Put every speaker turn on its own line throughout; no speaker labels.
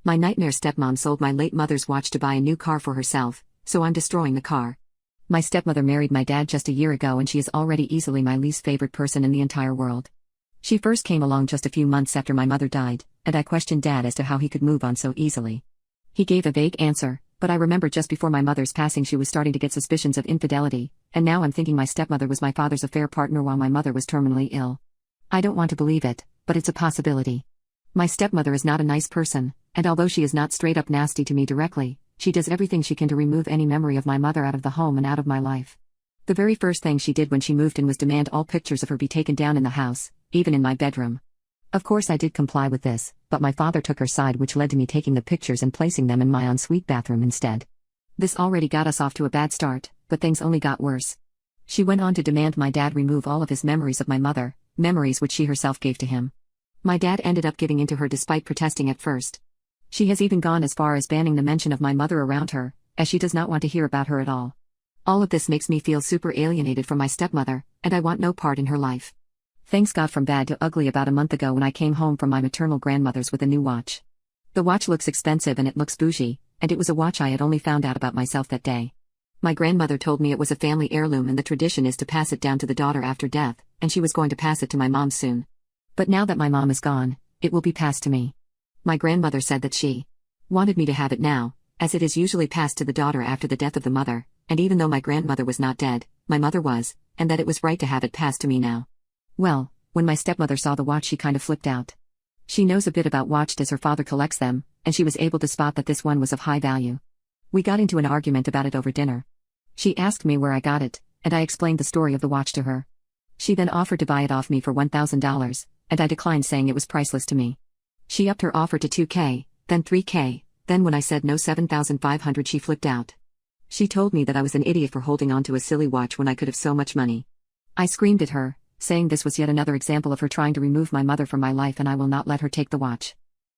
My nightmare stepmom sold my late mother's watch to buy a new car for herself, so I'm destroying the car. My stepmother married my dad just a year ago and she is already easily my least favorite person in the entire world. She first came along just a few months after my mother died, and I questioned Dad as to how he could move on so easily. He gave a vague answer, but I remember just before my mother's passing she was starting to get suspicions of infidelity, and now I'm thinking my stepmother was my father's affair partner while my mother was terminally ill. I don't want to believe it, but it's a possibility. My stepmother is not a nice person, and although she is not straight up nasty to me directly, she does everything she can to remove any memory of my mother out of the home and out of my life. The very first thing she did when she moved in was demand all pictures of her be taken down in the house, even in my bedroom. Of course I did comply with this, but my father took her side, which led to me taking the pictures and placing them in my ensuite bathroom instead. This already got us off to a bad start, but things only got worse. She went on to demand my dad remove all of his memories of my mother, memories which she herself gave to him. My dad ended up giving in to her despite protesting at first. She has even gone as far as banning the mention of my mother around her, as she does not want to hear about her at all. All of this makes me feel super alienated from my stepmother, and I want no part in her life. Things got from bad to ugly about a month ago when I came home from my maternal grandmother's with a new watch. The watch looks expensive and it looks bougie, and it was a watch I had only found out about myself that day. My grandmother told me it was a family heirloom and the tradition is to pass it down to the daughter after death, and she was going to pass it to my mom soon. But now that my mom is gone, it will be passed to me. My grandmother said that she wanted me to have it now, as it is usually passed to the daughter after the death of the mother, and even though my grandmother was not dead, my mother was, and that it was right to have it passed to me now. Well, when my stepmother saw the watch she kind of flipped out. She knows a bit about watches as her father collects them, and she was able to spot that this one was of high value. We got into an argument about it over dinner. She asked me where I got it, and I explained the story of the watch to her. She then offered to buy it off me for $1,000, and I declined, saying it was priceless to me. She upped her offer to $2,000, then $3,000, then when I said no $7,500 she flipped out. She told me that I was an idiot for holding on to a silly watch when I could have so much money. I screamed at her, saying this was yet another example of her trying to remove my mother from my life and I will not let her take the watch.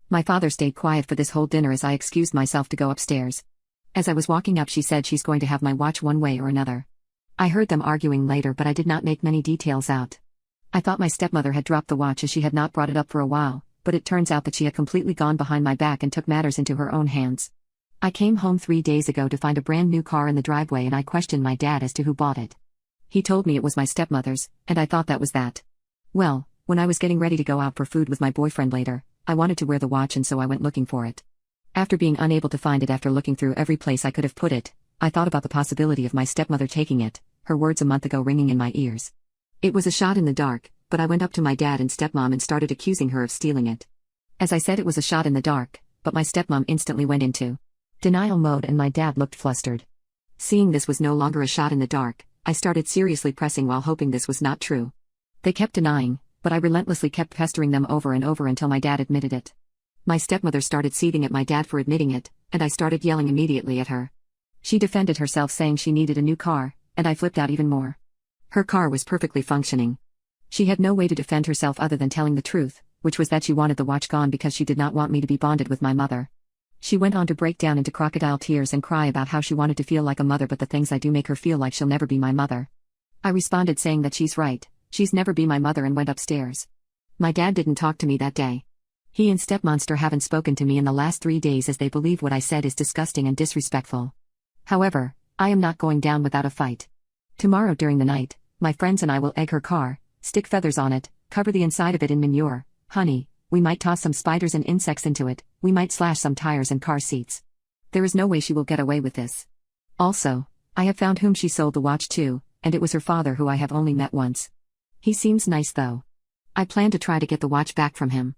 My father stayed quiet for this whole dinner as I excused myself to go upstairs. As I was walking up she said she's going to have my watch one way or another. I heard them arguing later but I did not make many details out. I thought my stepmother had dropped the watch as she had not brought it up for a while, but it turns out that she had completely gone behind my back and took matters into her own hands. I came home 3 days ago to find a brand new car in the driveway and I questioned my dad as to who bought it. He told me it was my stepmother's, and I thought that was that. Well, when I was getting ready to go out for food with my boyfriend later, I wanted to wear the watch and so I went looking for it. After being unable to find it after looking through every place I could have put it, I thought about the possibility of my stepmother taking it, her words a month ago ringing in my ears. It was a shot in the dark, but I went up to my dad and stepmom and started accusing her of stealing it. As I said, it was a shot in the dark, but my stepmom instantly went into denial mode and my dad looked flustered. Seeing this was no longer a shot in the dark, I started seriously pressing while hoping this was not true. They kept denying, but I relentlessly kept pestering them over and over until my dad admitted it. My stepmother started seething at my dad for admitting it, and I started yelling immediately at her. She defended herself saying she needed a new car, and I flipped out even more. Her car was perfectly functioning. She had no way to defend herself other than telling the truth, which was that she wanted the watch gone because she did not want me to be bonded with my mother. She went on to break down into crocodile tears and cry about how she wanted to feel like a mother, but the things I do make her feel like she'll never be my mother. I responded saying that she's right, she's never be my mother, and went upstairs. My dad didn't talk to me that day. He and stepmonster haven't spoken to me in the last 3 days as they believe what I said is disgusting and disrespectful. However, I am not going down without a fight. Tomorrow during the night, my friends and I will egg her car, stick feathers on it, cover the inside of it in manure, honey, we might toss some spiders and insects into it, we might slash some tires and car seats. There is no way she will get away with this. Also, I have found whom she sold the watch to, and it was her father, who I have only met once. He seems nice though. I plan to try to get the watch back from him.